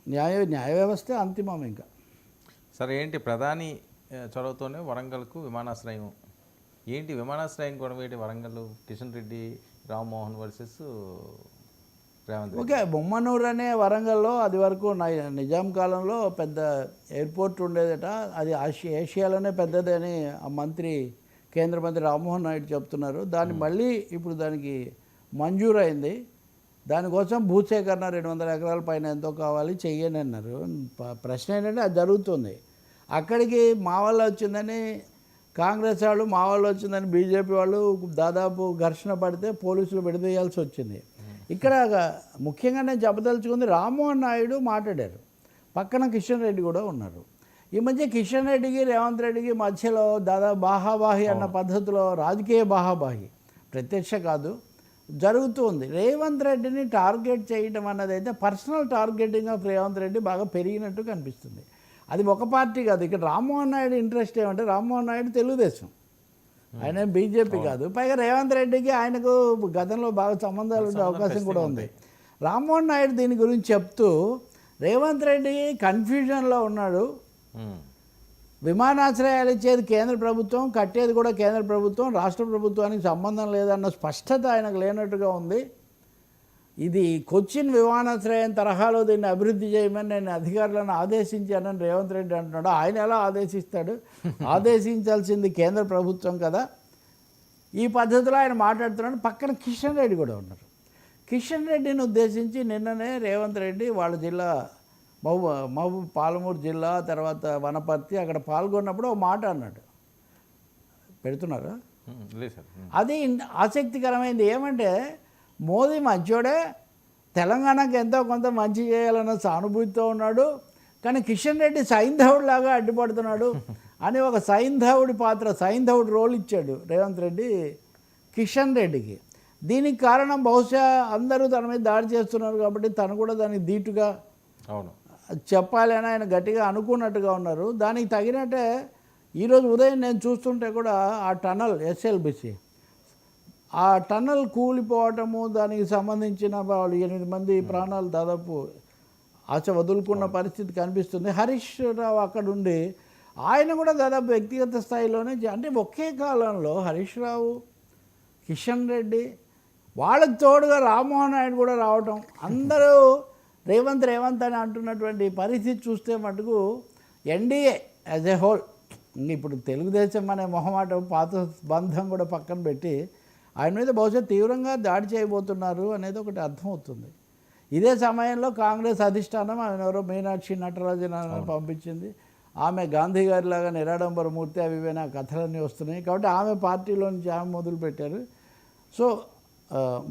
న్యాయ వ్యవస్థ అంతిమం ఇంకా. సరే, ఏంటి ప్రధాని చొరవతోనే వరంగల్కు విమానాశ్రయం, ఏంటి విమానాశ్రయం కూడా ఏంటి వరంగల్ కిషన్ రెడ్డి రామ్మోహన్ వర్సెస్ రేవంత్ రెడ్డి? ఓకే, బొమ్మనూరు అనే వరంగల్లో అది వరకు నిజాం కాలంలో పెద్ద ఎయిర్పోర్ట్ ఉండేదట. అది ఏషియాలోనే పెద్దదని ఆ కేంద్ర మంత్రి రామ్మోహన్ నాయుడు చెప్తున్నారు. దాన్ని మళ్ళీ ఇప్పుడు దానికి మంజూరు అయింది. దానికోసం భూసేకరణ 200 ఎకరాల పైన ఎంతో కావాలి చెయ్యని అన్నారు. ప్రశ్న ఏంటంటే అది జరుగుతుంది. అక్కడికి మా వల్ల వచ్చిందని కాంగ్రెస్ వాళ్ళు, మా వాళ్ళు వచ్చిందని బీజేపీ వాళ్ళు దాదాపు ఘర్షణ పడితే పోలీసులు విడదీయాల్సి వచ్చింది. ఇక్కడ ముఖ్యంగా నేను చెప్పదలుచుకుంది, రామ్మోహన్ నాయుడు మాట్లాడారు, పక్కన కిషన్ రెడ్డి కూడా ఉన్నారు. ఈ మధ్య కిషన్ రెడ్డికి రేవంత్ రెడ్డికి మధ్యలో దాదాపు బాహాబాహి అన్న పద్ధతిలో రాజకీయ బాహాబాహి, ప్రత్యక్ష కాదు, జరుగుతుంది. రేవంత్ రెడ్డిని టార్గెట్ చేయడం అన్నది అయితే personal targeting of Revanth Reddy బాగా పెరిగినట్టు కనిపిస్తుంది. అది ఒక పార్టీ కాదు. ఇక్కడ రామ్మోహన్ నాయుడు ఇంట్రెస్ట్ ఏమంటే, రామ్మోహన్ నాయుడు తెలుగుదేశం, ఆయన బీజేపీ కాదు. పైగా రేవంత్ రెడ్డికి ఆయనకు గతంలో బాగా సంబంధాలు ఉండే అవకాశం కూడా ఉంది. రామ్మోహన్ నాయుడు దీని గురించి చెప్తూ రేవంత్ రెడ్డి కన్ఫ్యూజన్లో ఉన్నాడు. విమానాశ్రయాలు ఇచ్చేది కేంద్ర ప్రభుత్వం, కట్టేది కూడా కేంద్ర ప్రభుత్వం, రాష్ట్ర ప్రభుత్వానికి సంబంధం లేదన్న స్పష్టత ఆయనకు లేనట్టుగా ఉంది. ఇది కొచ్చిన్ విమానాశ్రయం తరహాలో దీన్ని అభివృద్ధి చేయమని నేను అధికారులను ఆదేశించానని రేవంత్ రెడ్డి అంటున్నాడు. ఆయన ఎలా ఆదేశిస్తాడు? ఆదేశించాల్సింది కేంద్ర ప్రభుత్వం కదా. ఈ పద్ధతిలో ఆయన మాట్లాడుతున్నాడు. పక్కన కిషన్ రెడ్డి కూడా ఉన్నారు. కిషన్ రెడ్డిని ఉద్దేశించి నిన్ననే రేవంత్ రెడ్డి వాళ్ళ జిల్లా మహబూబ్ పాలమూరు జిల్లా, తర్వాత వనపర్తి, అక్కడ పాల్గొన్నప్పుడు ఒక మాట అన్నాడు. పెడుతున్నారా? అది ఆసక్తికరమైంది. ఏమంటే, మోదీ మంచోడే, తెలంగాణకు ఎంతో కొంత మంచి చేయాలన్న సానుభూతితో ఉన్నాడు, కానీ కిషన్ రెడ్డి సైంధవుడిలాగా అడ్డుపడుతున్నాడు అని ఒక సైంధవుడి రోల్ ఇచ్చాడు రేవంత్ రెడ్డి కిషన్ రెడ్డికి. దీనికి కారణం బహుశా అందరూ తన మీద దాడి చేస్తున్నారు కాబట్టి తను కూడా దానికి ధీటుగా చెప్పాలి అని ఆయన గట్టిగా అనుకున్నట్టుగా ఉన్నారు. దానికి తగినట్టే ఈరోజు ఉదయం నేను చూస్తుంటే కూడా ఆ టనల్ ఎస్ఎల్బిసి, ఆ టన్నల్ కూలిపోవటము, దానికి సంబంధించిన వాళ్ళు 8 మంది ప్రాణాలు దాదాపు ఆశ వదులుకున్న పరిస్థితి కనిపిస్తుంది. హరీష్ రావు అక్కడుండి ఆయన కూడా దాదాపు వ్యక్తిగత స్థాయిలోనే, అంటే ఒకే కాలంలో హరీష్ రావు, కిషన్ రెడ్డి, వాళ్ళకి తోడుగా రామ్మోహన్ నాయుడు కూడా రావటం, అందరూ రేవంత్ అని అంటున్నటువంటి పరిస్థితి చూస్తే మటుకు ఎన్డీఏ యాజ్ ఏ హోల్, ఇప్పుడు తెలుగుదేశం అనే మొహమాట పాత బంధం కూడా పక్కన పెట్టి ఆయన మీద బహుశా తీవ్రంగా దాడి చేయబోతున్నారు అనేది ఒకటి అర్థమవుతుంది. ఇదే సమయంలో కాంగ్రెస్ అధిష్టానం ఆయన ఎవరో మీనాక్షి నటరాజన్ పంపించింది. ఆమె గాంధీ గారిలాగా నిరాడంబర మూర్తి, అవి నా కథలన్నీ వస్తున్నాయి కాబట్టి ఆమె పార్టీలో నుంచి ఆమె మొదలుపెట్టారు. సో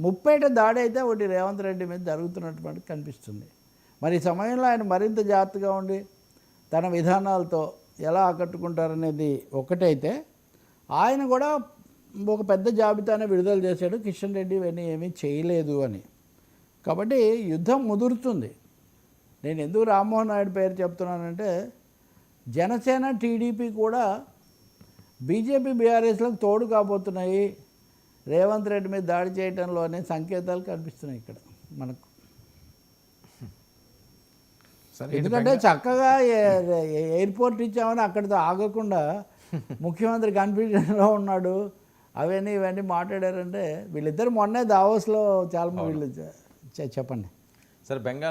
ముప్పేట దాడి అయితే ఒకటి రేవంత్ రెడ్డి మీద జరుగుతున్నటువంటి కనిపిస్తుంది. మరి ఈ సమయంలో ఆయన మరింత జాగ్రత్తగా ఉండి తన విధానాలతో ఎలా ఆకట్టుకుంటారనేది ఒకటైతే, ఆయన కూడా ఒక పెద్ద జాబితానే విడుదల చేశాడు, కిషన్ రెడ్డి ఇవన్నీ ఏమీ చేయలేదు అని. కాబట్టి యుద్ధం ముదురుతుంది. నేను ఎందుకు రామ్మోహన్ నాయుడు పేరు చెప్తున్నానంటే, జనసేన టీడీపీ కూడా బీజేపీ బీఆర్ఎస్లకు తోడు కాబోతున్నాయి రేవంత్ రెడ్డి మీద దాడి చేయడంలో అనే సంకేతాలు కనిపిస్తున్నాయి ఇక్కడ మనకు. ఎందుకంటే చక్కగా ఎయిర్పోర్ట్ ఇచ్చామని అక్కడితో ఆగకుండా ముఖ్యమంత్రి కన్ఫ్యూజన్లో ఉన్నాడు, అవన్నీ ఇవన్నీ మాట్లాడారంటే వీళ్ళిద్దరు మొన్నే దావోస్లో చాలా వీళ్ళు చెప్పండి. సరే, బెంగాల్